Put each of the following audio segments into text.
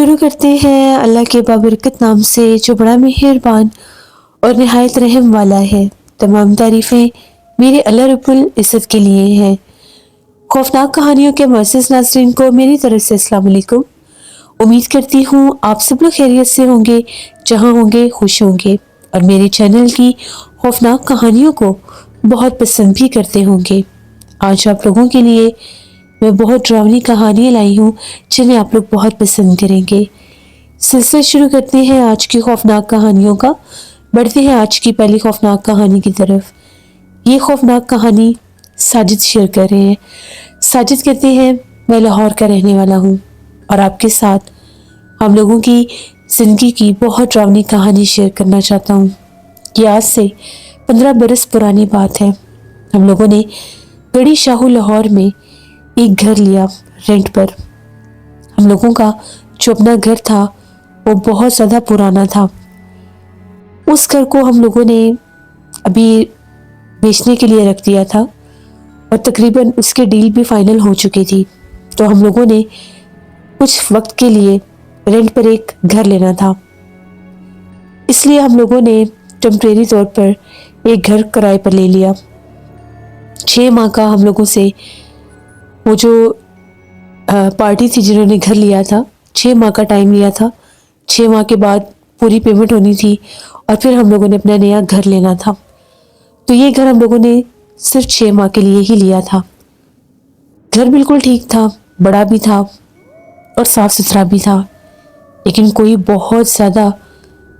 شروع کرتے ہیں اللہ کے بابرکت نام سے جو بڑا مہربان اور نہایت رحم والا ہے۔ تمام تعریفیں میرے اللہ رب العزت کے لیے ہیں۔ خوفناک کہانیوں کے معزز ناظرین کو میری طرف سے السلام علیکم۔ امید کرتی ہوں آپ سب لوگ خیریت سے ہوں گے، جہاں ہوں گے خوش ہوں گے، اور میرے چینل کی خوفناک کہانیوں کو بہت پسند بھی کرتے ہوں گے۔ آج آپ لوگوں کے لیے میں بہت ڈراؤنی کہانیاں لائی ہوں جنہیں آپ لوگ بہت پسند کریں گے۔ سلسلہ شروع کرتے ہیں آج کی خوفناک کہانیوں کا۔ بڑھتے ہیں آج کی پہلی خوفناک کہانی کی طرف۔ یہ خوفناک کہانی ساجد شیئر کر رہے ہیں۔ ساجد کہتے ہیں میں لاہور کا رہنے والا ہوں اور آپ کے ساتھ ہم لوگوں کی زندگی کی بہت ڈراؤنی کہانی شیئر کرنا چاہتا ہوں۔ یہ آج سے 15 برس پرانی بات ہے۔ ہم لوگوں نے گڑھی شاہو لاہور میں ایک گھر لیا رینٹ پر۔ ہم لوگوں کا جو اپنا گھر تھا وہ بہت زیادہ پرانا تھا۔ اس گھر کو ہم لوگوں نے ابھی بیچنے کے لیے رکھ دیا تھا اور تقریباً اس کی ڈیل بھی فائنل ہو چکی تھی، تو ہم لوگوں نے کچھ وقت کے لیے رینٹ پر ایک گھر لینا تھا، اس لیے ہم لوگوں نے ٹیمپریری طور پر ایک گھر کرائے پر لے لیا۔ 6 ماہ کا ہم لوگوں سے وہ جو پارٹی تھی جنہوں نے گھر لیا تھا 6 ماہ کا ٹائم لیا تھا۔ 6 ماہ کے بعد پوری پیمنٹ ہونی تھی اور پھر ہم لوگوں نے اپنا نیا گھر لینا تھا۔ تو یہ گھر ہم لوگوں نے صرف 6 ماہ کے لیے ہی لیا تھا۔ گھر بالکل ٹھیک تھا، بڑا بھی تھا اور صاف ستھرا بھی تھا، لیکن کوئی بہت زیادہ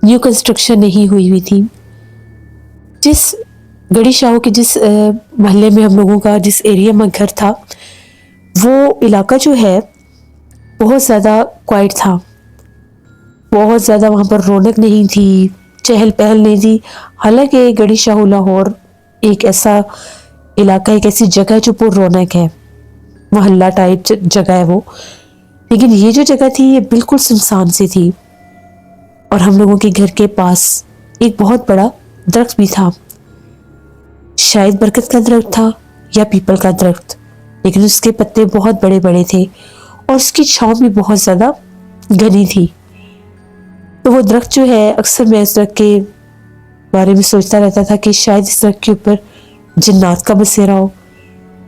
نیو کنسٹرکشن نہیں ہوئی تھی۔ جس گڑھی شاہو کے جس محلے میں ہم لوگوں کا جس ایریا میں گھر تھا، وہ علاقہ جو ہے بہت زیادہ کوائٹ تھا، بہت زیادہ وہاں پر رونق نہیں تھی، چہل پہل نہیں تھی۔ حالانکہ گڑھی شاہو لاہور ایک ایسا علاقہ، ایک ایسی جگہ جو پر رونق ہے، محلہ ٹائپ جگہ ہے وہ، لیکن یہ جو جگہ تھی یہ بالکل سنسان سی تھی۔ اور ہم لوگوں کے گھر کے پاس ایک بہت بڑا درخت بھی تھا، شاید برکت کا درخت تھا یا پیپل کا درخت، لیکن اس کے پتے بہت بڑے بڑے تھے اور اس کی چھاؤں بھی بہت زیادہ گھنی تھی۔ تو وہ درخت جو ہے، اکثر میں اس درخت کے بارے میں سوچتا رہتا تھا کہ شاید اس درخت کے اوپر جنات کا بسیرا ہو،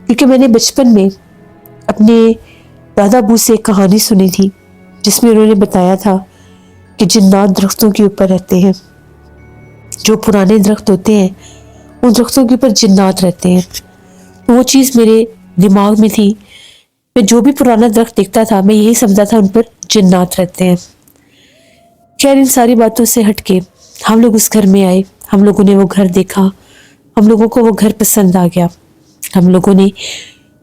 کیونکہ میں نے بچپن میں اپنے دادا ابو سے ایک کہانی سنی تھی جس میں انہوں نے بتایا تھا کہ جنات درختوں کے اوپر رہتے ہیں، جو پرانے درخت ہوتے ہیں ان درختوں کے اوپر جنات رہتے ہیں۔ تو وہ چیز میرے دماغ میں تھی، میں جو بھی پرانا درخت دیکھتا تھا میں یہی سمجھتا تھا ان پر جنات رہتے ہیں۔ خیر، ان ساری باتوں سے ہٹ کے ہم لوگ اس گھر میں آئے، ہم لوگوں نے وہ گھر دیکھا، ہم لوگوں کو وہ گھر پسند آ گیا، ہم لوگوں نے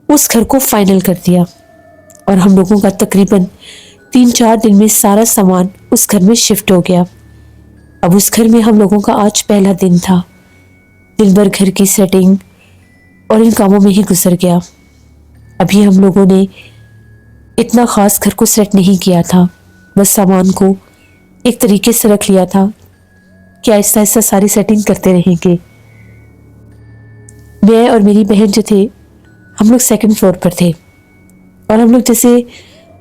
اس گھر کو فائنل کر دیا اور ہم لوگوں کا تقریباً 3-4 دن میں سارا سامان اس گھر میں شفٹ ہو گیا۔ اب اس گھر میں ہم لوگوں کا آج پہلا دن تھا۔ دن بھر گھر کی سیٹنگ اور ان کاموں میں ہی گزر گیا۔ ابھی ہم لوگوں نے اتنا خاص گھر کو سیٹ نہیں کیا تھا، بس سامان کو ایک طریقے سے رکھ لیا تھا کہ آہستہ آہستہ ساری سیٹنگ کرتے رہیں گے۔ میں اور میری بہن جو تھے ہم لوگ 2nd فلور پر تھے اور ہم لوگ جیسے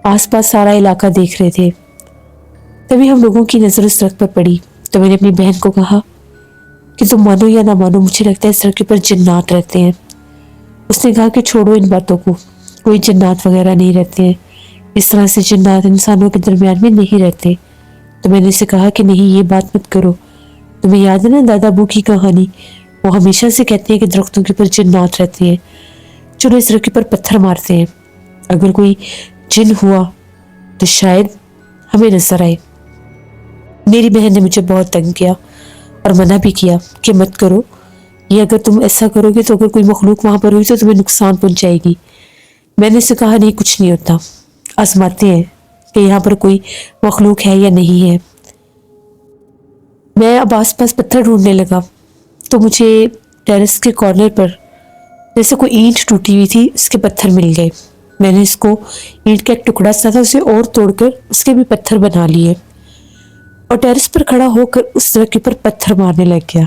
آس پاس سارا علاقہ دیکھ رہے تھے، تبھی ہم لوگوں کی نظر اس درخت پر پڑی۔ تو میں نے اپنی بہن کو کہا کہ تم مانو یا نہ مانو، مجھے لگتا ہے اس درخت کے اوپر جنات رہتے ہیں۔ اس نے کہا کہ چھوڑو ان باتوں کو، کوئی جنات وغیرہ نہیں رہتے ہیں، اس طرح سے جنات انسانوں کے درمیان میں نہیں رہتے۔ تو میں نے اسے کہا کہ نہیں، یہ بات مت کرو، تمہیں یاد ہے نا دادا ابو کی کہانی، وہ ہمیشہ سے کہتے ہیں کہ درختوں کے اوپر جنات رہتے ہیں، چلو اس درخت کے اوپر پتھر مارتے ہیں، اگر کوئی جن ہوا تو شاید ہمیں نظر آئے۔ میری بہن نے مجھے بہت تنگ کیا اور منع بھی کیا کہ مت کرو، یہ اگر تم ایسا کرو گے تو اگر کوئی مخلوق وہاں پر ہوئی تو تمہیں نقصان پہنچائے گی۔ میں نے اسے کہا نہیں، کچھ نہیں ہوتا، آزماتے ہیں کہ یہاں پر کوئی مخلوق ہے یا نہیں ہے۔ میں اب آس پاس پتھر ڈھونڈنے لگا تو مجھے ٹیرس کے کارنر پر جیسے کوئی اینٹ ٹوٹی ہوئی تھی، اس کے پتھر مل گئے۔ میں نے اس کو، اینٹ کا ایک ٹکڑا سا تھا، اسے اور توڑ کر اس کے بھی پتھر بنا لیے اور ٹیرس پر کھڑا ہو کر اس درخت کے اوپر پتھر مارنے لگ گیا۔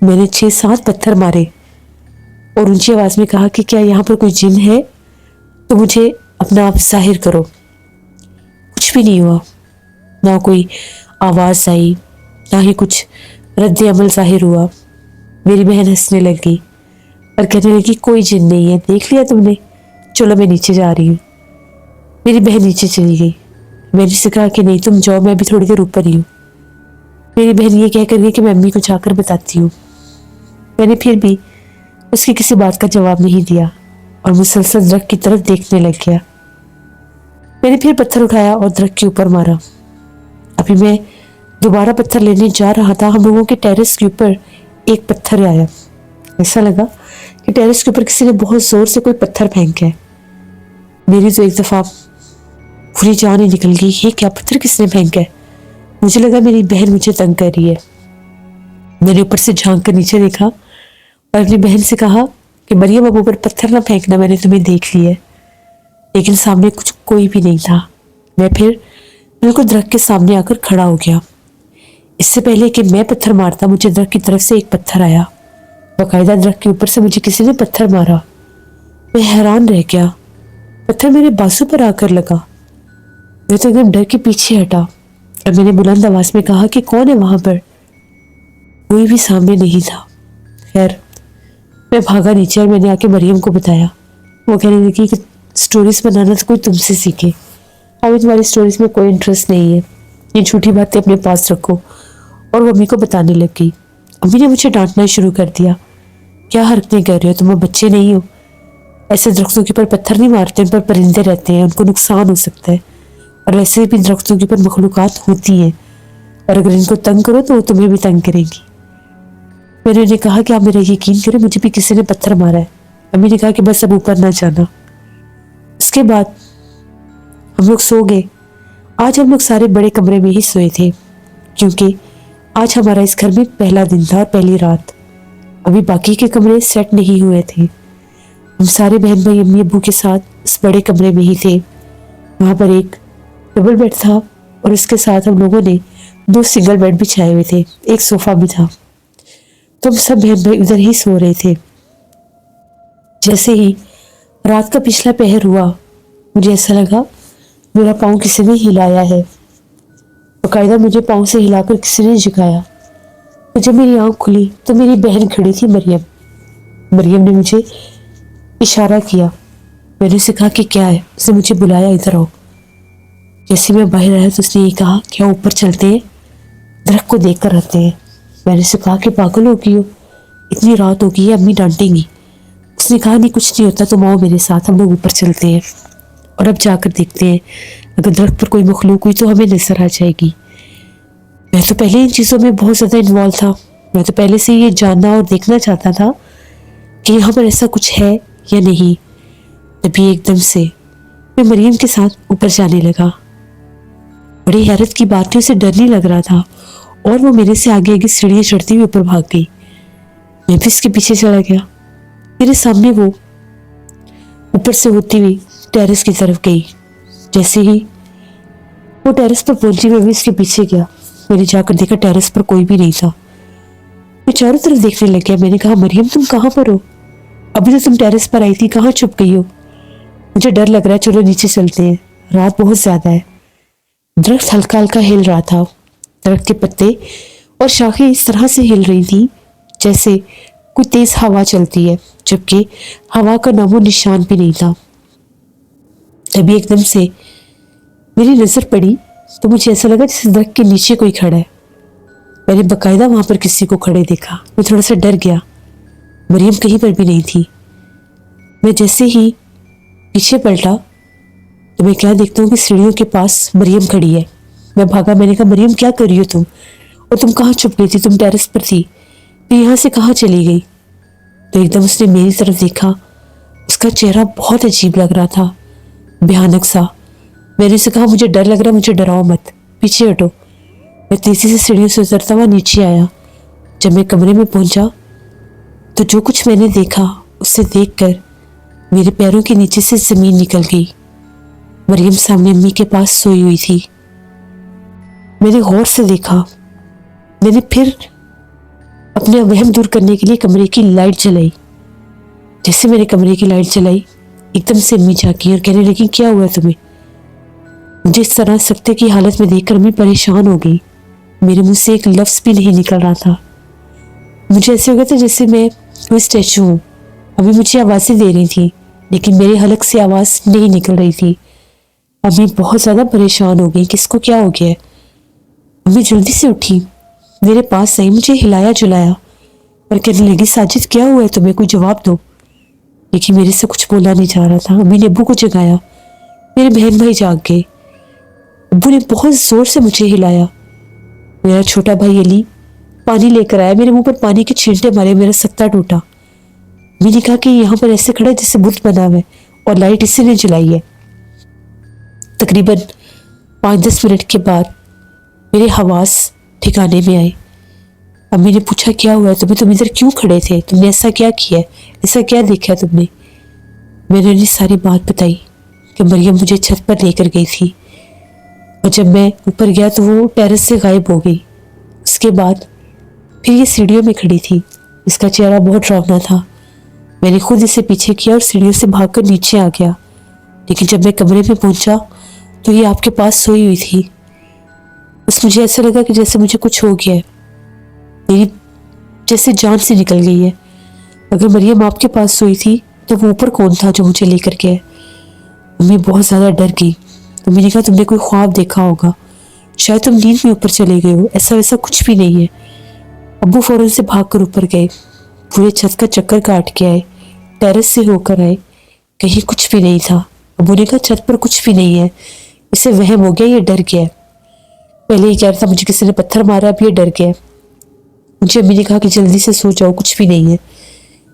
میں نے 6-7 پتھر مارے اور اونچی آواز میں کہا کہ کیا یہاں پر کوئی جن ہے تو مجھے اپنا آپ ظاہر کرو۔ کچھ بھی نہیں ہوا، نہ کوئی آواز آئی، نہ ہی کچھ رد عمل ظاہر ہوا۔ میری بہن ہنسنے لگی اور کہنے لگی کوئی جن نہیں ہے، دیکھ لیا تم نے، چلو میں نیچے جا رہی ہوں۔ میری بہن نیچے چلی گئی۔ میں نے سے کہا کہ نہیں تم جاؤ، میں ابھی تھوڑی دیر اوپر ہی ہوں۔ میری بہن یہ کہہ کر گئی کہ میں امی کو جا کر بتاتی ہوں۔ میں نے پھر بھی اس کی کسی بات کا جواب نہیں دیا اور مسلسل درخت کی طرف دیکھنے لگ گیا۔ میں نے پھر پتھر اٹھایا اور درخت کے اوپر مارا۔ ابھی میں دوبارہ پتھر لینے جا رہا تھا، ہم لوگوں کے ٹیرس کے اوپر ایک پتھر آیا۔ ایسا لگا کہ ٹیرس کے اوپر کسی نے بہت زور سے کوئی پتھر پھینکا ہے۔ میری تو ایک دفعہ پوری جان ہی نکل گئی، یہ کیا پتھر کس نے پھینکا ہے؟ مجھے لگا میری بہن مجھے تنگ کر رہی ہے۔ میں نے اوپر سے جھانک کر نیچے دیکھا اور اپنی بہن سے کہا کہ مریم اب اوپر پتھر نہ پھینکنا، میں نے تمہیں دیکھ لی ہے۔ لیکن سامنے کچھ کوئی بھی نہیں تھا۔ میں پھر بالکل درخت کے سامنے آ کر کھڑا ہو گیا۔ اس سے پہلے کہ میں پتھر مارتا، مجھے درخت کی طرف سے ایک پتھر آیا۔ باقاعدہ درخت کے اوپر سے مجھے کسی نے پتھر مارا۔ میں حیران رہ گیا، پتھر میرے بازو پر آ کر لگا۔ میں تو ایک دم ڈر کے پیچھے ہٹا اور میں نے بلند آواز میں کہا کہ کون ہے وہاں پر؟ کوئی بھی سامنے نہیں تھا۔ خیر میں بھاگا نیچے اور میں نے آ کے مریم کو بتایا۔ وہ کہنے لگی کہ سٹوریز بنانا تو کوئی تم سے سیکھے، ابھی تمہاری سٹوریز میں کوئی انٹرسٹ نہیں ہے، یہ جھوٹی باتیں اپنے پاس رکھو۔ اور وہ امی کو بتانے لگ گئی۔ امی نے مجھے ڈانٹنا شروع کر دیا، کیا حرکتیں کر رہے ہو، تم اب بچے نہیں ہو، ایسے درختوں کے اوپر پتھر نہیں مارتے، ان پر پرندے رہتے ہیں، ان کو نقصان ہو سکتا ہے، اور ویسے بھی درختوں کے اوپر مخلوقات ہوتی ہیں، اور اگر ان کو تنگ کرو تو وہ تمہیں بھی تنگ کرے گی۔ میں نے انہیں کہا کہ آپ میرا یقین کریں، مجھے بھی کسی نے پتھر مارا ہے۔ امی نے کہا کہ بس اب اوپر نہ جانا۔ اس کے بعد ہم لوگ سو گئے۔ آج ہم لوگ سارے بڑے کمرے میں ہی سوئے تھے، کیونکہ آج ہمارا اس گھر میں پہلا دن تھا اور پہلی رات۔ ابھی باقی کے کمرے سیٹ نہیں ہوئے تھے۔ ہم سارے بہن بھائی امی ابو کے ساتھ اس بڑے کمرے میں ہی تھے۔ وہاں پر ایک ڈبل بیڈ تھا اور اس کے ساتھ ہم لوگوں نے 2 سنگل بیڈ بچھائے ہوئے تھے، ایک صوفہ بھی تھا۔ تو ہم سب بہن بھائی ادھر ہی سو رہے تھے۔ جیسے ہی رات کا پچھلا پہر ہوا، مجھے ایسا لگا میرا پاؤں کسی نے ہلایا ہے۔ باقاعدہ مجھے پاؤں سے ہلا کر کسی نے جگایا۔ تو جب میری آنکھ کھلی تو میری بہن کھڑی تھی مریم نے مجھے اشارہ کیا۔ میں نے اسے کہا کہ کیا ہے؟ اس نے مجھے بلایا ادھر آؤ۔ جیسے میں باہر آیا تو اس نے یہ کہا کیا اوپر چلتے ہیں، درخت کو دیکھ کر آتے ہیں۔ میں نے اسے کہا کہ پاگل ہو گئی ہو، اتنی رات ہو گئی ہے، امی ڈانٹیں گی۔ اس نے کہا نہیں کچھ نہیں ہوتا، تم آؤ میرے ساتھ، ہم لوگ اوپر چلتے ہیں اور اب جا کر دیکھتے ہیں، اگر درخت پر کوئی مخلوق ہوئی تو ہمیں نظر آ جائے گی۔ میں تو پہلے ان چیزوں میں بہت زیادہ انوالو تھا، میں تو پہلے سے یہ جاننا اور دیکھنا چاہتا تھا کہ یہاں پر ایسا کچھ ہے یا نہیں۔ تبھی ایک دم سے میں مریم کے ساتھ اوپر جانے لگا۔ بڑی حیرت کی بات تھی، اسے ڈر نہیں لگ رہا تھا اور وہ میرے سے آگے آگے سیڑھیاں چڑھتی ہوئی اوپر بھاگ گئی۔ میں بھی اس کے پیچھے چلا گیا۔ میرے سامنے وہ اوپر سے ہوتی ہوئی ٹیرس کی طرف گئی۔ جیسے ہی وہ ٹیرس پر پہنچی میں بھی اس کے پیچھے گیا۔ میں نے جا کر دیکھا ٹیرس پر کوئی بھی نہیں تھا۔ میں چاروں طرف دیکھنے لگ گیا۔ میں نے کہا مریم تم کہاں پر ہو؟ ابھی تو تم ٹیرس پر آئی تھی، کہاں چھپ گئی ہو؟ مجھے ڈر لگ رہا ہے، چلو نیچے چلتے ہیں، رات بہت زیادہ ہے۔ درخت ہلکا ہلکا ہل رہا تھا، درخت کے پتے اور شاخیں اس طرح سے ہل رہی تھی جیسے کوئی تیز ہوا چلتی ہے، جبکہ ہوا کا نام و نشان بھی نہیں تھا۔ ابھی ایک دم سے میری نظر پڑی تو مجھے ایسا لگا جیسے درخت کے نیچے کوئی کھڑا ہے۔ میں نے باقاعدہ وہاں پر کسی کو کھڑے دیکھا۔ میں تھوڑا سا ڈر گیا، مریم کہیں پر بھی نہیں تھی۔ میں جیسے ہی پیچھے پلٹا تو میں کیا دیکھتا ہوں کہ سیڑھیوں کے پاس مریم کھڑی ہے۔ میں بھاگا، میں نے کہا مریم کیا کر رہی ہو تم؟ اور تم کہاں چھپ گئی تھی؟ تم ٹیرس پر تھی، پھر یہاں سے کہاں چلی گئی؟ تو ایک دم اس نے میری طرف دیکھا۔ اس کا چہرہ بہت عجیب لگ رہا تھا، بھیانک سا۔ میں نے اسے کہا مجھے ڈر لگ رہا ہے، مجھے ڈراؤ مت، پیچھے ہٹو۔ میں تیزی سے سیڑھیوں سے اترتا ہوا نیچے آیا۔ جب میں کمرے میں پہنچا تو جو کچھ میں نے دیکھا اسے دیکھ کر میرے پیروں کے نیچے سے زمین نکل گئی۔ مریم سامنے امی کے پاس سوئی ہوئی تھی۔ میں نے غور سے دیکھا۔ میں نے پھر اپنے وہم دور کرنے کے لیے کمرے کی لائٹ جلائی۔ جیسے میں نے کمرے کی لائٹ جلائی، ایک دم سے امی جھانکی اور کہنے لگی کیا ہوا تمہیں؟ مجھے اس طرح سکتے کی حالت میں دیکھ کر میں پریشان ہو گئی. میرے منہ سے ایک لفظ بھی نہیں نکل رہا تھا. مجھے ایسے ہو گیا تھا جیسے میں کوئی اسٹیچو ہوں. ابھی مجھے آوازیں دے رہی تھی لیکن میرے حلق سے آواز نہیں نکل رہی تھی. امی بہت زیادہ پریشان ہو گئی کہ اس کو کیا ہو گیا ہے. امی جلدی سے اٹھی, میرے پاس آئی, مجھے ہلایا جلایا اور کہنے لگی ساجد کیا ہوا ہے تمہیں, کوئی جواب دو. لیکن میرے سے کچھ بولا نہیں جا رہا تھا. امی نے ابو کو جگایا. میرے بہن بھائی جاگ گئے. ابو نے بہت زور سے مجھے ہلایا. میرا چھوٹا بھائی علی پانی لے کر آیا, میرے منہ پر پانی کے چھینٹے مارے, میرا سکتا ٹوٹا. میں نے کہا کہ یہاں پر ایسے کھڑا ہے جیسے بت بنا ہوا ہے اور لائٹ اسی نے جلائی ہے. تقریباً 5-10 منٹ کے بعد میرے حواس ٹھکانے میں آئے. امی نے پوچھا کیا ہوا ہے تمہیں, تم ادھر کیوں کھڑے تھے, تم نے ایسا کیا کیا ہے, ایسا کیا دیکھا تم نے. میں نے انہیں ساری بات بتائی کہ مریم مجھے چھت پر لے کر گئی تھی اور جب میں اوپر گیا تو وہ ٹیرس سے غائب ہو گئی. اس کے بعد پھر یہ سیڑھیوں میں کھڑی تھی. اس کا چہرہ بہت ڈراؤنا تھا. میں نے خود اسے پیچھے کیا اور سیڑھیوں سے بھاگ کر نیچے آ گیا. لیکن جب میں کمرے میں پہنچا تو یہ آپ کے پاس سوئی ہوئی تھی. بس مجھے ایسا لگا کہ جیسے مجھے کچھ ہو گیا ہے, میری جیسے جان سے نکل گئی ہے. اگر مریم آپ کے پاس سوئی تھی تو وہ اوپر کون تھا جو مجھے لے کر گیا. امی بہت زیادہ ڈر گئی. تو میں نے کہا تم نے کوئی خواب دیکھا ہوگا, شاید تم نیند میں اوپر چلے گئے ہو, ایسا ویسا کچھ بھی نہیں ہے. ابو فوراً سے بھاگ کر اوپر گئے, پورے چھت کا چکر کاٹ کے آئے, ٹیرس سے ہو کر آئے, کہیں کچھ بھی نہیں تھا. ابو نے کہا چھت پر کچھ بھی نہیں ہے, اسے وہم ہو گیا, یہ ڈر گیا. پہلے یہ کہہ رہا تھا مجھے کسی نے پتھر مارا, اب یہ ڈر گیا. مجھے امی نے کہا کہ جلدی سے سو جاؤ, کچھ بھی نہیں ہے.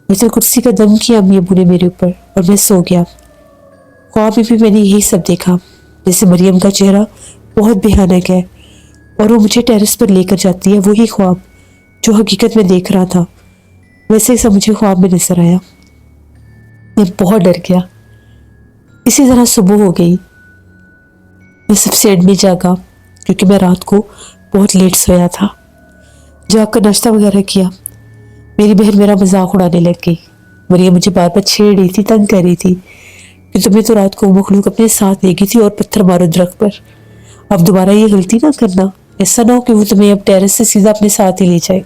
مثل کرسی کا دم کیا امی ابو نے میرے اوپر اور میں سو گیا. خواب میں بھی میں نے یہی سب دیکھا, جیسے مریم کا چہرہ بہت بھیانک ہے اور وہ مجھے ٹیرس پر لے کر جاتی ہے. وہی خواب جو حقیقت میں دیکھ رہا تھا ویسے سب مجھے خواب میں نظر آیا. میں بہت ڈر گیا. اسی طرح صبح ہو گئی. میں سب سے اینڈ میں جاگا کیونکہ میں رات کو بہت لیٹ سویا تھا. جاگ کر ناشتہ وغیرہ کیا. میری بہن میرا مذاق اڑانے لگ گئی. مریم مجھے بار بار چھیڑ رہی تھی, تنگ کر رہی تھی کہ تمہیں تو رات کو مخلوق اپنے ساتھ لے گئی تھی اور پتھر مارو درخت پر. اب دوبارہ یہ غلطی نہ کرنا, ایسا نہ ہو کہ وہ تمہیں اب ٹیرس سے سیدھا اپنے ساتھ ہی لے جائے.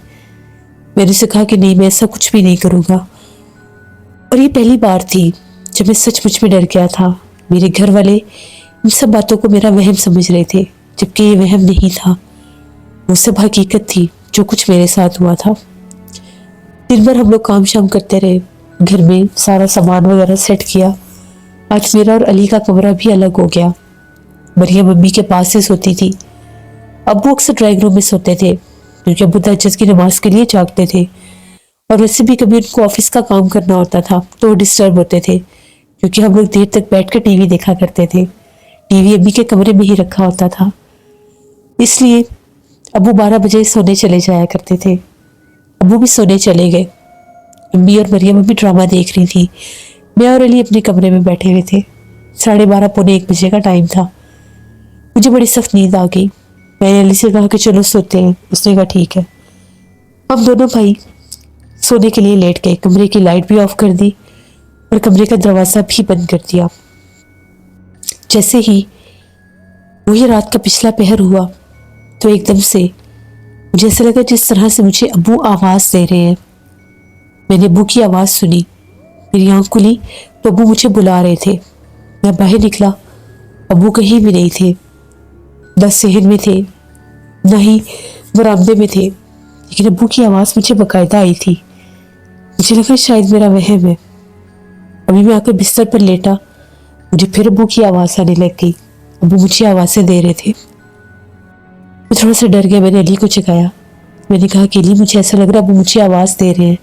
میں نے اسے کہا کہ نہیں, میں ایسا کچھ بھی نہیں کروں گا. اور یہ پہلی بار تھی جب میں سچ مچ میں ڈر گیا تھا. میرے گھر والے ان سب باتوں کو میرا وہم سمجھ رہے تھے, جبکہ یہ وہم نہیں تھا, وہ سب حقیقت تھی جو کچھ میرے ساتھ ہوا تھا. دن بھر ہم لوگ کام شام کرتے رہے, گھر میں سارا سامان وغیرہ سیٹ کیا. آج میرا اور علی کا کمرہ بھی الگ ہو گیا. مریم امی کے پاس سے سوتی تھی, ابو اکثر ڈرائنگ روم میں سوتے تھے کیونکہ ابو تہجد کی نماز کے لیے جاگتے تھے. اور ویسے بھی کبھی ان کو آفس کا کام کرنا ہوتا تھا تو وہ ڈسٹرب ہوتے تھے کیونکہ ہم لوگ دیر تک بیٹھ کر ٹی وی دیکھا کرتے تھے. ٹی وی امی کے کمرے میں ہی رکھا ہوتا تھا, اس لیے ابو 12 بجے سونے چلے جایا کرتے تھے. ابو بھی سونے چلے گئے. امی اور مریم ابھی ڈرامہ دیکھ رہی تھی. میں اور علی اپنے کمرے میں بیٹھے ہوئے تھے. 12:30 پونے 1 بجے کا ٹائم تھا. مجھے بڑی سخت نیند آ گئی. میں نے علی سے کہا کہ چلو سوتے ہیں. اس نے کہا ٹھیک ہے. ہم دونوں بھائی سونے کے لیے لیٹ گئے. کمرے کی لائٹ بھی آف کر دی اور کمرے کا دروازہ بھی بند کر دیا. جیسے ہی وہی رات کا پچھلا پہر ہوا تو ایک دم سے مجھے ایسا لگا جس طرح سے مجھے ابو آواز دے رہے ہیں. میں نے ابو کی آواز سنی. میری آنکھ کھلی تو ابو مجھے بلا رہے تھے. میں باہر نکلا, ابو کہیں بھی نہیں تھے. نہ صحن میں تھے نہ ہی برآمدے میں تھے, لیکن ابو کی آواز مجھے باقاعدہ آئی تھی. مجھے لگا شاید میرا وہم ہے. ابھی میں آ کر بستر پر لیٹا, مجھے پھر ابو کی آواز آنے لگ گئی. ابو مجھے آوازیں دے رہے تھے. میں تھوڑا سا ڈر گیا. میں نے علی کو جگایا. میں نے کہا کہ علی مجھے ایسا لگ رہا ابو مجھے آواز دے رہے ہیں.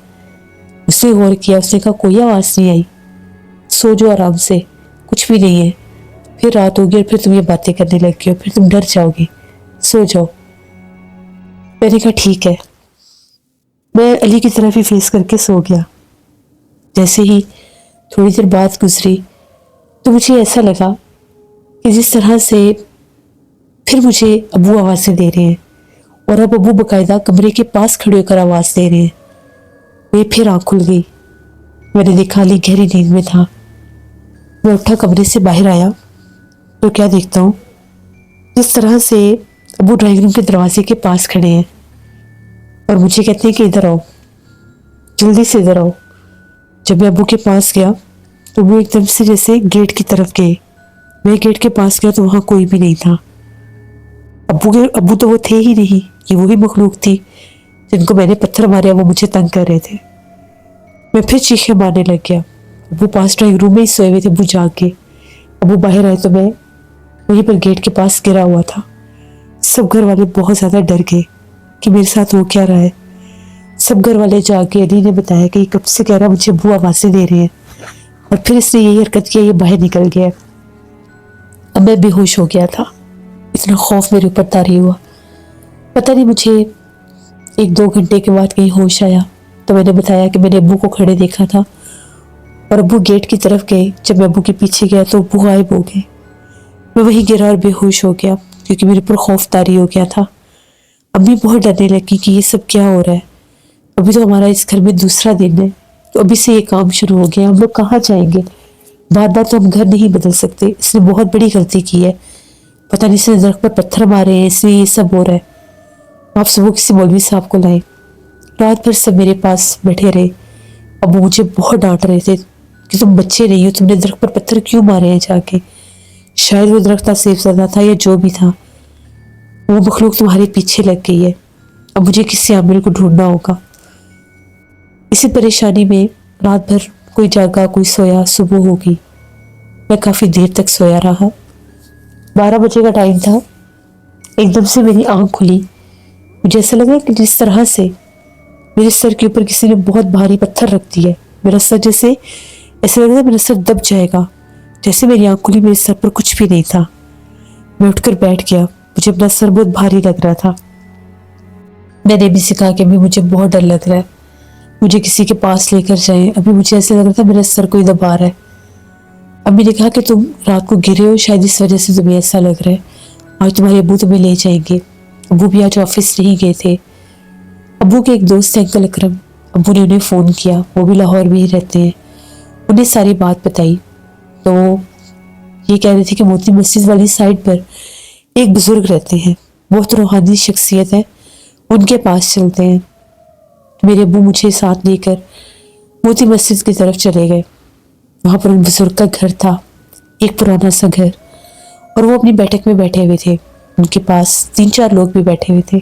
اس نے غور کیا. اس نے کہا کوئی آواز نہیں آئی, سو جو آرام سے, کچھ بھی نہیں ہے. پھر رات ہوگی اور پھر تم یہ باتیں کرنے لگ گے اور پھر تم ڈر جاؤ گے, سو جاؤ. میں نے کہا ٹھیک ہے. میں علی کی طرف ہی فیس کر کے سو گیا. جیسے ہی تھوڑی دیر بعد گزری تو مجھے ایسا لگا کہ جس طرح سے پھر مجھے ابو آوازیں دے رہے ہیں اور اب ابو باقاعدہ کمرے کے پاس کھڑے ہو کر آواز دے رہے ہیں. میں پھر آنکھ کھل گئی. میں نے دیکھا علی گہری نیند میں تھا. میں اٹھا کمرے سے باہر آیا تو کیا دیکھتا ہوں, جس طرح سے ابو ڈرائنگ روم کے دروازے کے پاس کھڑے ہیں اور مجھے کہتے ہیں کہ ادھر آؤ، جلدی سے ادھر آؤ۔ جب میں ابو کے پاس گیا تو وہ ایک دم سے جیسے گیٹ کی طرف گئے۔ میں گیٹ کے پاس گیا تو وہاں کوئی بھی نہیں تھا۔ ابو تو وہ تھے ہی نہیں، یہ وہی مخلوق تھی جن کو میں نے پتھر مارے، وہ مجھے تنگ کر رہے تھے۔ میں پھر چیخیں مارنے لگ گیا۔ ابو پاس ڈرائنگ روم میں ہی سوئے ہوئے تھے، ابو جاگ گئے۔ ابو باہر آئے تو میں وہیں پر گیٹ کے پاس گرا ہوا تھا۔ سب گھر والے بہت زیادہ ڈر گئے کہ میرے ساتھ ہو کیا رہا ہے۔ سب گھر والے جا کے علی نے بتایا کہ یہ کب سے کہہ رہا مجھے ابو آوازیں دے رہے ہیں، اور پھر اس نے یہی حرکت کیا، یہ باہر نکل گیا۔ اب میں بے ہوش ہو گیا تھا، اتنا خوف میرے اوپر طاری ہوا۔ پتہ نہیں مجھے 1-2 گھنٹے کے بعد کہیں ہوش آیا تو میں نے بتایا کہ میں نے ابو کو کھڑے دیکھا تھا اور ابو گیٹ کی طرف گئے۔ جب میں ابو کے پیچھے گیا تو ابو غائب ہو گئے۔ میں وہیں گرا اور بے ہوش ہو گیا کیونکہ میرے اوپر خوف طاری ہو گیا تھا۔ امی بہت ڈرنے لگی کہ یہ سب کیا ہو رہا ہے، ابھی تو ہمارا اس گھر میں دوسرا دن ہے، تو ابھی سے یہ کام شروع ہو گیا، ہم لوگ کہاں جائیں گے؟ بار بار تو ہم گھر نہیں بدل سکتے، اس نے بہت بڑی غلطی کی ہے، پتہ نہیں اس نے درخت پر پتھر مارے ہیں، اس لیے یہ سب ہو رہا ہے۔ آپ صبح کسی مولوی صاحب کو لائیں۔ رات بھر سب میرے پاس بیٹھے رہے۔ ابو مجھے بہت ڈانٹ رہے تھے کہ تم بچے نہیں ہو، تم نے درخت پر پتھر کیوں مارے ہیں جا کے؟ شاید وہ درخت سیف زدہ تھا یا جو بھی تھا، وہ مخلوق تمہارے پیچھے لگ گئی ہے، اب مجھے کسی عامل کو ڈھونڈنا ہوگا۔ اسی پریشانی میں رات بھر کوئی جاگا کوئی سویا، صبح ہوگی۔ میں کافی دیر تک سویا رہا۔ 12 بجے کا ٹائم تھا، ایک دم سے میری آنکھ کھلی۔ مجھے ایسا لگا کہ جس طرح سے میرے سر کے اوپر کسی نے بہت بھاری پتھر رکھ دیا ہے، میرا سر جیسے ایسا لگ رہا میرا سر دب جائے گا۔ جیسے میری آنکھ کھلی میرے سر پر کچھ بھی نہیں تھا۔ میں اٹھ کر بیٹھ گیا، مجھے اپنا سر بہت بھاری لگ رہا تھا۔ میں نے بھی سے کہا کہ ابھی مجھے بہت ڈر لگ رہا ہے، مجھے کسی کے پاس لے کر جائیں، ابھی مجھے ایسا لگ رہا تھا میرا سر کوئی دبا رہا ہے۔ امی نے کہا کہ تم رات کو گرے ہو، شاید اس وجہ سے تمہیں ایسا لگ رہا ہے، آج تمہارے ابو تمہیں لے جائیں گے۔ ابو بھی آج آفس نہیں گئے تھے۔ ابو کے ایک دوست ہیں انکل اکرم، ابو نے انہیں فون کیا، وہ بھی لاہور میں ہی رہتے ہیں، انہیں ساری بات بتائی تو وہ یہ کہہ رہے تھے کہ موتی مسجد والی سائڈ پر ایک بزرگ رہتے ہیں، بہت روحانی شخصیت ہے، ان کے پاس چلتے ہیں۔ میرے ابو مجھے ساتھ لے کر موتی مسجد کی طرف چلے گئے۔ وہاں پر ان بزرگ کا گھر تھا، ایک پرانا سا گھر، اور وہ اپنی بیٹھک میں بیٹھے ہوئے تھے، ان کے پاس 3-4 لوگ بھی بیٹھے ہوئے تھے۔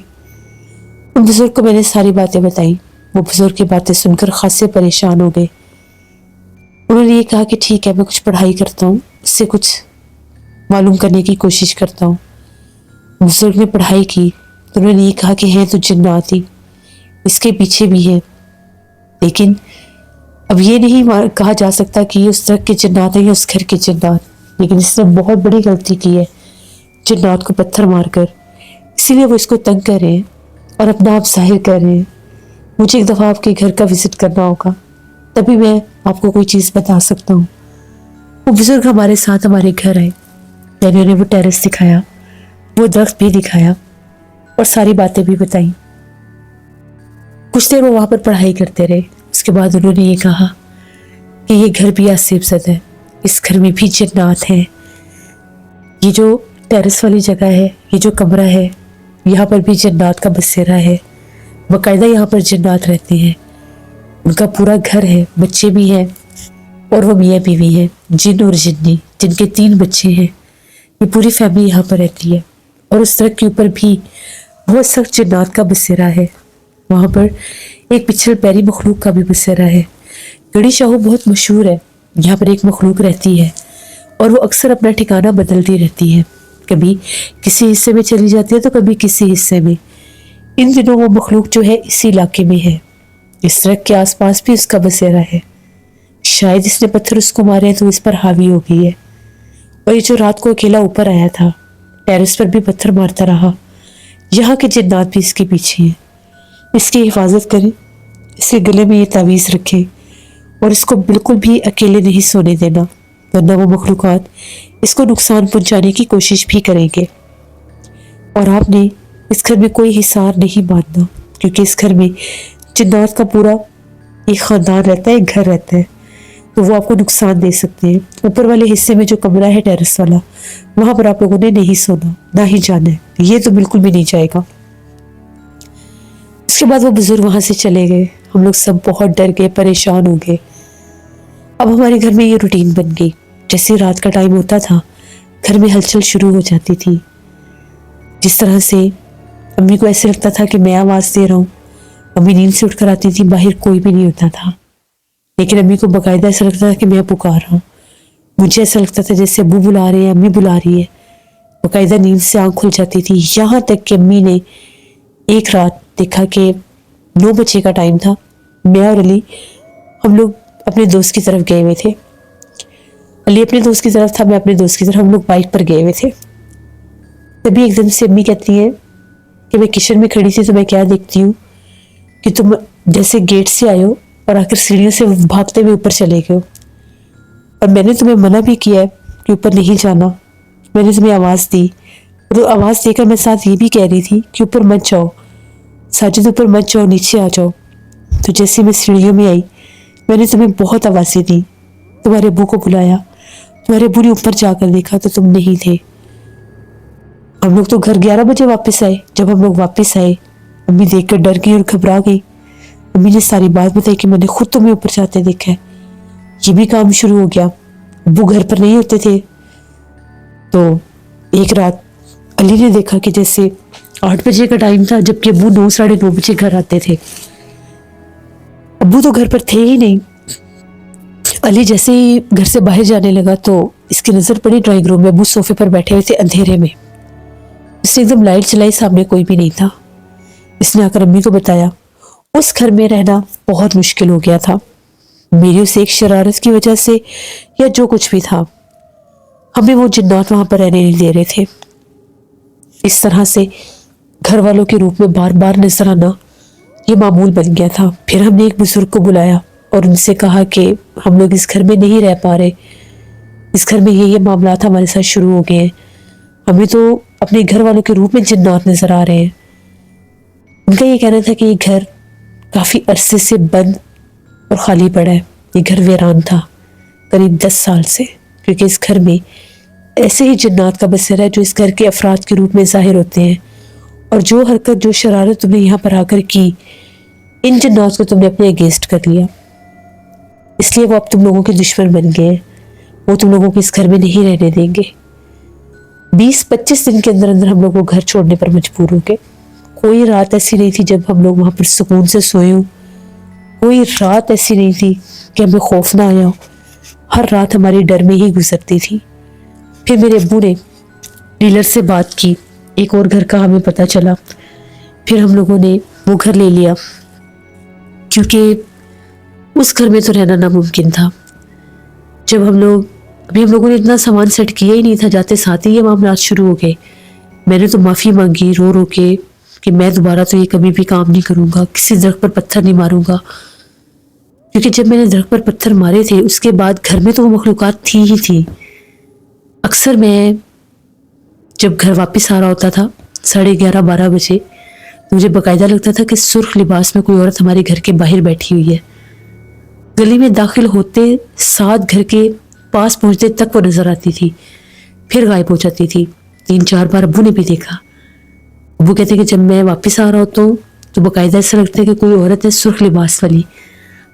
ان بزرگ کو میں نے ساری باتیں بتائی، وہ بزرگ کی باتیں سن کر خاصے پریشان ہو گئے۔ انہوں نے یہ کہا کہ ٹھیک ہے، میں کچھ پڑھائی کرتا ہوں، اس سے کچھ معلوم کرنے کی کوشش کرتا ہوں۔ بزرگ نے پڑھائی کی تو انہوں نے یہ کہا کہ ہیں تو جناتی، اس کے پیچھے بھی ہیں، لیکن اب یہ نہیں کہا جا سکتا کہ یہ اس طرح کے جنات ہیں یا اس گھر کے جنات، لیکن اس نے بہت بڑی غلطی کی ہے جنات کو پتھر مار کر، اسی لیے وہ اس کو تنگ کر رہے ہیں اور اپنا آپ ظاہر کر رہے ہیں۔ مجھے ایک دفعہ آپ کے گھر کا وزٹ کرنا ہوگا، تبھی میں آپ کو کوئی چیز بتا سکتا ہوں۔ وہ بزرگ ہمارے ساتھ ہمارے گھر آئے، میں نے انہیں وہ ٹیرس دکھایا، وہ درخت بھی دکھایا اور ساری باتیں بھی بتائیں۔ کچھ دیر وہ وہاں پر پڑھائی کرتے رہے، اس کے بعد انہوں نے یہ کہا کہ یہ گھر بھی آصف زدہ ہے، اس گھر میں بھی جنات ہیں، یہ جو ٹیرس والی جگہ ہے، یہ جو کمرہ ہے، یہاں پر بھی جنات کا بسیرا ہے، باقاعدہ یہاں پر جنات رہتے ہیں، ان کا پورا گھر ہے، بچے بھی ہیں اور وہ میاں بیوی ہیں، جن اور جنی، جن کے 3 بچے ہیں، یہ پوری فیملی یہاں پر رہتی ہے۔ اور اس درخت کے اوپر بھی بہت سخت جنات کا بسیرا ہے، وہاں پر ایک پچھل پیری مخلوق کا بھی بسیرا ہے۔ گڑی شاہو بہت مشہور ہے، یہاں پر ایک مخلوق رہتی ہے اور وہ اکثر اپنا ٹھکانہ بدلتی رہتی ہے، کبھی کسی حصے میں چلی جاتی ہے تو کبھی کسی حصے میں۔ ان دنوں وہ مخلوق جو ہے اسی علاقے میں ہے، اس درخت کے آس پاس بھی اس کا بسیرا ہے، شاید اس نے پتھر اس کو مارے ہیں تو اس پر حاوی ہو گئی ہے۔ اور یہ جو رات کو اکیلا اوپر آیا تھا، ٹیرس پر بھی پتھر مارتا رہا، یہاں کے جنات بھی اس کے پیچھے ہیں۔ اس کی حفاظت کریں، اس کے گلے میں یہ تعویذ رکھیں اور اس کو بالکل بھی اکیلے نہیں سونے دینا، ورنہ وہ مخلوقات اس کو نقصان پہنچانے کی کوشش بھی کریں گے۔ اور آپ نے اس گھر میں کوئی حصار نہیں باندھنا، کیونکہ اس گھر میں جنات کا پورا ایک خاندان رہتا ہے، ایک گھر رہتا ہے، تو وہ آپ کو نقصان دے سکتے ہیں۔ اوپر والے حصے میں جو کمرہ ہے ٹیرس والا، وہاں پر آپ لوگوں نے نہیں سونا، نہ ہی جانا ہے، یہ تو بالکل بھی نہیں جائے گا۔ اس کے بعد وہ بزرگ وہاں سے چلے گئے، ہم لوگ سب بہت ڈر گئے، پریشان ہو گئے۔ اب ہمارے گھر میں یہ روٹین بن گئی، جیسے رات کا ٹائم ہوتا تھا گھر میں ہلچل شروع ہو جاتی تھی۔ جس طرح سے امی کو ایسے لگتا تھا کہ میں آواز دے رہا ہوں، امی نیند سے اٹھ کر آتی تھی، باہر کوئی بھی نہیں ہوتا تھا، لیکن امی کو باقاعدہ ایسا لگتا تھا کہ میں پکار رہا ہوں۔ مجھے ایسا لگتا تھا جیسے ابو بلا رہے ہیں، امی بلا رہی ہے، باقاعدہ نیند سے آنکھ کھل جاتی تھی۔ یہاں تک کہ امی نے ایک رات دیکھا کہ 9 بجے کا ٹائم تھا، میں اور علی ہم لوگ اپنے دوست کی طرف گئے ہوئے تھے، علی اپنے دوست کی طرف تھا، میں اپنے دوست کی طرف، ہم لوگ بائک پر گئے ہوئے تھے۔ تبھی ایک دم سے امی کہتی ہیں کہ میں کچن میں کھڑی تھی تو میں کیا دیکھتی ہوں کہ تم جیسے گیٹ سے آئے ہو اور آ کر سیڑھیوں سے بھاگتے ہوئے اوپر چلے گئے ہو، اور میں نے تمہیں منع بھی کیا ہے کہ اوپر نہیں جانا، میں نے تمہیں آواز دی، اور آواز دے کر میں ساتھ یہ بھی کہہ رہی تھی کہ اوپر مت جاؤ ساجد، اوپر مت جاؤ، نیچے آ جاؤ۔ تو جیسے میں سیڑھیوں میں آئی، میں نے تمہیں بہت آوازیں دی، تمہارے ابو کو بلایا، تمہارے ابو نے اوپر جا کر دیکھا تو تم نہیں تھے۔ ہم لوگ تو گھر 11 بجے واپس آئے۔ جب ہم لوگ واپس آئے، امی دیکھ کر ڈر گئی اور گھبرا گئی۔ امی نے ساری بات بتائی کہ میں نے خود تمہیں اوپر جاتے دیکھا ہے۔ یہ بھی کام شروع ہو گیا، ابو گھر پر نہیں ہوتے تھے، تو ایک رات علی نے دیکھا کہ جیسے 8 بجے کا ٹائم تھا، جبکہ ابو 9 ساڑھے 9 بجے گھر آتے تھے۔ ابو تو گھر پر تھے ہی نہیں۔ علی جیسے ہی گھر سے باہر جانے لگا تو اس کی نظر پڑی ڈرائنگ روم میں، ابو صوفے پر بیٹھے ہوئے تھے اندھیرے میں۔ اس نے ایک دم لائٹ چلائی، سامنے کوئی بھی نہیں تھا۔ اس نے آ کر امی کو بتایا۔ اس گھر میں رہنا بہت مشکل ہو گیا تھا، میری اس ایک شرارت کی وجہ سے یا جو کچھ بھی تھا، ہمیں وہ جنات وہاں پر رہنے نہیں دے رہے تھے۔ اس طرح سے گھر والوں کے روپ میں بار بار نظر آنا یہ معمول بن گیا تھا۔ پھر ہم نے ایک بزرگ کو بلایا اور ان سے کہا کہ ہم لوگ اس گھر میں نہیں رہ پا رہے، اس گھر میں یہ معاملات ہمارے ساتھ شروع ہو گئے ہیں، ہمیں تو اپنے گھر والوں کے روپ میں جنات نظر آ رہے ہیں۔ ان کا یہ کہنا تھا کہ یہ گھر کافی عرصے سے بند اور خالی پڑا ہے، یہ گھر ویران تھا قریب 10 سال سے، کیونکہ اس گھر میں ایسے ہی جنات کا بسر ہے جو اس گھر کے افراد کے روپ میں ظاہر ہوتے ہیں، اور جو حرکت جو شرارت تم نے یہاں پر آ کر کی، ان جنات کو تم نے اپنے اگینسٹ کر لیا، اس لیے وہ اب تم لوگوں کے دشمن بن گئے ہیں، وہ تم لوگوں کو اس گھر میں نہیں رہنے دیں گے۔ 20-25 دن کے اندر اندر ہم لوگ وہ گھر چھوڑنے پر مجبور ہو گئے۔ کوئی رات ایسی نہیں تھی جب ہم لوگ وہاں پر سکون سے سوئے ہوں، کوئی رات ایسی نہیں تھی کہ ہمیں خوف نہ آیا ہو، ہر رات ہماری ڈر میں ہی گزرتی تھی۔ پھر میرے ابو نے ڈیلر سے بات کی، ایک اور گھر کا ہمیں پتہ چلا، پھر ہم لوگوں نے وہ گھر لے لیا، کیونکہ اس گھر میں تو رہنا ناممکن تھا۔ جب ہم لوگوں نے اتنا سامان سیٹ کیا ہی نہیں تھا، جاتے ساتھ ہی یہ معاملات شروع ہو گئے۔ میں نے تو معافی مانگی رو رو کے کہ میں دوبارہ تو یہ کبھی بھی کام نہیں کروں گا، کسی درخت پر پتھر نہیں ماروں گا، کیونکہ جب میں نے درخت پر پتھر مارے تھے اس کے بعد گھر میں تو وہ مخلوقات تھی ہی تھی۔ اکثر میں جب گھر واپس آ رہا ہوتا تھا 11:30-12 بجے، مجھے باقاعدہ لگتا تھا کہ سرخ لباس میں کوئی عورت ہمارے گھر کے باہر بیٹھی ہوئی ہے۔ گلی میں داخل ہوتے ساتھ گھر کے پاس پہنچتے تک وہ نظر آتی تھی، پھر غائب ہو جاتی تھی۔ 3-4 بار ابو نے بھی دیکھا۔ ابو کہتے کہ جب میں واپس آ رہا ہوتا ہوں تو باقاعدہ ایسا لگتا ہے کہ کوئی عورت ہے سرخ لباس والی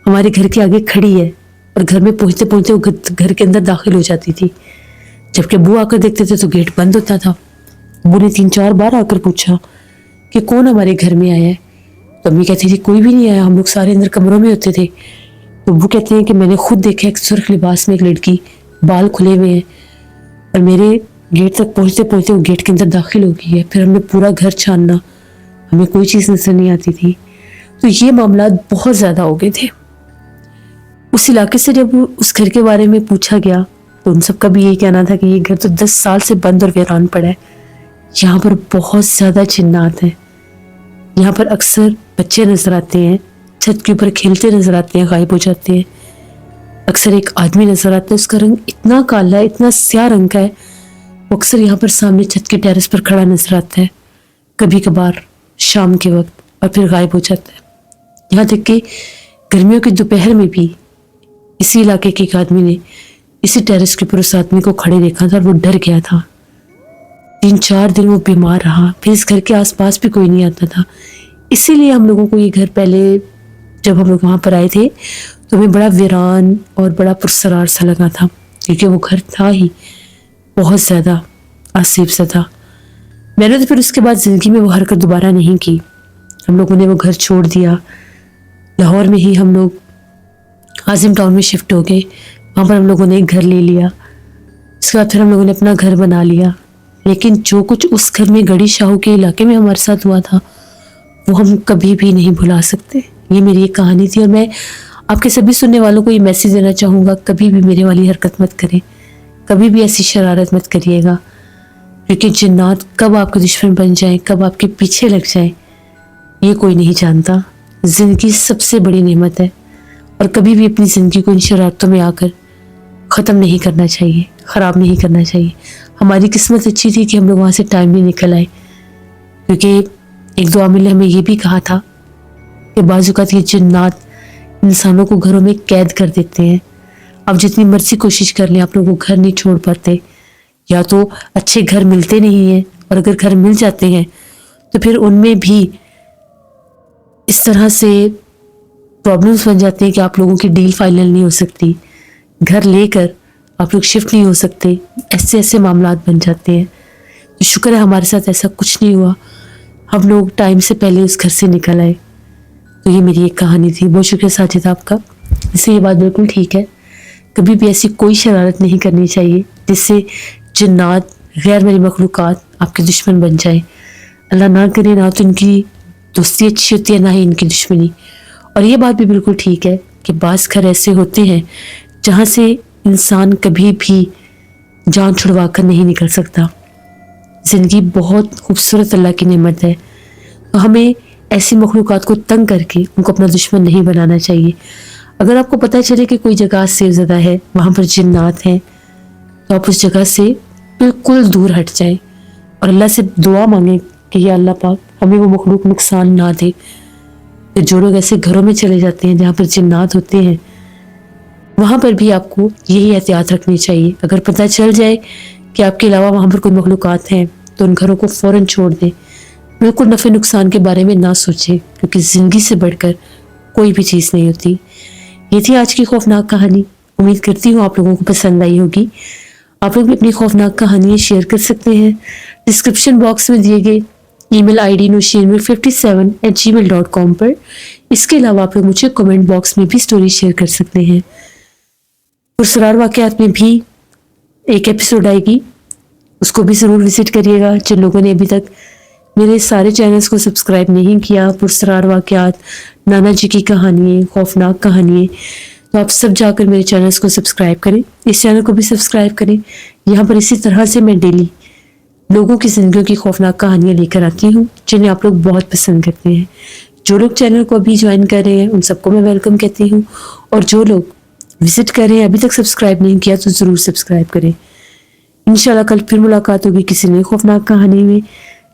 ہمارے گھر کے آگے کھڑی ہے، اور گھر میں پہنچتے پہنچتے وہ گھر کے اندر داخل ہو جاتی تھی۔ جبکہ ابو آ کر دیکھتے تھے تو گیٹ بند ہوتا تھا۔ ابو نے 3-4 بار آ کر پوچھا کہ کون ہمارے گھر میں آیا ہے، تو امی کہتی تھی کوئی بھی نہیں آیا، ہم لوگ سارے اندر کمروں میں ہوتے تھے۔ تو ابو کہتے ہیں کہ میں نے خود دیکھا ایک سرخ لباس میں ایک لڑکی، بال کھلے ہوئے ہیں، اور میرے گیٹ تک پہنچتے پہنچتے وہ گیٹ کے اندر داخل ہو گئی ہے۔ پھر ہم نے پورا گھر چھاننا، ہمیں کوئی چیز نظر نہیں آتی تھی۔ تو یہ معاملات بہت زیادہ ہو گئے تھے۔ اس علاقے سے جب اس گھر کے بارے میں پوچھا گیا تو ان سب کا بھی یہی کہنا تھا کہ یہ گھر تو 10 سال سے بند اور ویران پڑا ہے، یہاں پر بہت زیادہ جنات ہیں، یہاں پر اکثر بچے نظر آتے ہیں، چھت کے اوپر کھیلتے نظر آتے ہیں، غائب ہو جاتے ہیں۔ اکثر ایک آدمی نظر آتا ہے، اس کا رنگ اتنا کالا ہے، اتنا سیاہ رنگ کا ہے، وہ اکثر یہاں پر سامنے چھت کے ٹیرس پر کھڑا نظر آتا ہے، کبھی کبھار شام کے وقت، اور پھر غائب ہو جاتا ہے۔ یہاں تک کہ گرمیوں کی دوپہر میں بھی اسی علاقے کے ایک آدمی نے اسی ٹیرس کے اوپر اس آدمی کو کھڑے دیکھا تھا اور وہ ڈر گیا تھا. 3-4 دن وہ بیمار رہا. پھر اس گھر کے آس پاس بھی کوئی نہیں آتا تھا. اسی لیے ہم لوگوں کو یہ گھر پہلے جب ہم لوگ وہاں پر آئے تھے تو ہمیں بڑا ویران اور بڑا پرسرار سا لگا تھا، کیونکہ وہ گھر تھا ہی بہت زیادہ عصیب سا تھا. میں نے تو پھر اس کے بعد زندگی میں وہ حرکت دوبارہ نہیں کی. ہم لوگوں نے وہ گھر چھوڑ دیا. لاہور میں ہی ہم لوگ عاظم ٹاؤن میں شفٹ ہو گئے. وہاں پر ہم لوگوں نے ایک گھر لے لیا. اس کے بعد پھر ہم لوگوں نے اپنا گھر بنا لیا. لیکن جو کچھ اس گھر میں گڑھی شاہو کے علاقے میں ہمارے ساتھ ہوا تھا وہ ہم کبھی بھی نہیں بھلا سکتے. یہ میری ایک کہانی تھی اور میں آپ کے سبھی سننے والوں کو یہ میسیج دینا چاہوں گا، کبھی بھی میرے والی حرکت مت کریں، کبھی بھی ایسی شرارت مت کریے گا، کیونکہ جنات کب آپ کے دشمن بن جائیں، کب آپ کے پیچھے لگ جائیں، یہ کوئی نہیں جانتا. زندگی سب سے بڑی نعمت ہے اور کبھی بھی اپنی زندگی کو ان شرارتوں میں آ کر ختم نہیں کرنا چاہیے، خراب نہیں کرنا چاہیے. ہماری قسمت اچھی تھی کہ ہم لوگ وہاں سے ٹائم میں نکل آئے، کیونکہ ایک دو عامل نے ہمیں یہ بھی کہا تھا کہ بعض اوقات یہ جنات انسانوں کو گھروں میں قید کر دیتے ہیں. آپ جتنی مرضی کوشش کر لیں آپ لوگوں کو گھر نہیں چھوڑ پاتے. یا تو اچھے گھر ملتے نہیں ہیں، اور اگر گھر مل جاتے ہیں تو پھر ان میں بھی اس طرح سے پرابلمس بن جاتے ہیں کہ آپ لوگوں کی ڈیل فائنل نہیں ہو سکتی، گھر لے کر آپ لوگ شفٹ نہیں ہو سکتے، ایسے معاملات بن جاتے ہیں. تو شکر ہے ہمارے ساتھ ایسا کچھ نہیں ہوا، ہم لوگ ٹائم سے پہلے اس گھر سے نکل آئے. تو یہ میری ایک کہانی تھی. بہت شکریہ ساجد آپ کا. اس سے یہ بات بالکل ٹھیک ہے، کبھی بھی ایسی کوئی شرارت نہیں کرنی چاہیے جس سے جنات غیر میری مخلوقات آپ کے دشمن بن جائیں. اللہ نہ کرے، نہ تو ان کی دوستی اچھی ہوتی ہے نہ ہی ان کی دشمنی. اور یہ بات بھی بالکل ٹھیک ہے کہ بعض گھر ایسے ہوتے ہیں جہاں سے انسان کبھی بھی جان چھڑوا کر نہیں نکل سکتا. زندگی بہت خوبصورت اللہ کی نعمت ہے، تو ہمیں ایسی مخلوقات کو تنگ کر کے ان کو اپنا دشمن نہیں بنانا چاہیے. اگر آپ کو پتہ چلے کہ کوئی جگہ سیو زدہ ہے، وہاں پر جنات ہیں، تو آپ اس جگہ سے بالکل دور ہٹ جائیں اور اللہ سے دعا مانگیں کہ یا اللہ پاک ہمیں وہ مخلوق نقصان نہ دے. جو لوگ ایسے گھروں میں چلے جاتے ہیں جہاں پر جنات ہوتے ہیں، وہاں پر بھی آپ کو یہی احتیاط رکھنی چاہیے. اگر پتہ چل جائے کہ آپ کے علاوہ وہاں پر کوئی مخلوقات ہیں تو ان گھروں کو فوراً چھوڑ دیں. بالکل نفع نقصان کے بارے میں نہ سوچیں، کیونکہ زندگی سے بڑھ کر کوئی بھی چیز نہیں ہوتی. یہ تھی آج کی خوفناک کہانی. امید کرتی ہوں آپ لوگوں کو پسند آئی ہوگی. آپ لوگ بھی اپنی خوفناک کہانیاں شیئر کر سکتے ہیں ڈسکرپشن باکس میں دیے گئے ای میل آئی ڈی nosheenmir57@gmail.com پر. اس کے علاوہ آپ لوگ مجھے کمنٹ باکس میں بھی سٹوری شیئر کر سکتے ہیں. پرسرار واقعات میں بھی ایک ایپیسوڈ آئے گی، اس کو بھی ضرور وزٹ کریے گا. جن لوگوں نے ابھی تک میرے سارے چینلز کو سبسکرائب نہیں کیا، پرسرار واقعات، نانا جی کی کہانیاں، خوفناک کہانیاں، تو آپ سب جا کر میرے چینلز کو سبسکرائب کریں. اس چینل کو بھی سبسکرائب کریں. یہاں پر اسی طرح سے میں ڈیلی لوگوں کی زندگیوں کی خوفناک کہانیاں لے کر آتی ہوں جنہیں آپ لوگ بہت پسند کرتے ہیں. جو لوگ چینل کو ابھی جوائن کر رہے ہیں ان سب کو میں ویلکم کہتی ہوں، اور جو لوگ وزٹ کر رہے ہیں ابھی تک سبسکرائب نہیں کیا تو ضرور سبسکرائب کریں. انشاءاللہ کل پھر ملاقات ہوگی کسی نئی خوفناک کہانی میں.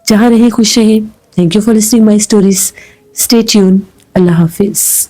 جہاں رہیں خوش رہیں. Thank you for listening my stories. Stay tune. اللہ حافظ.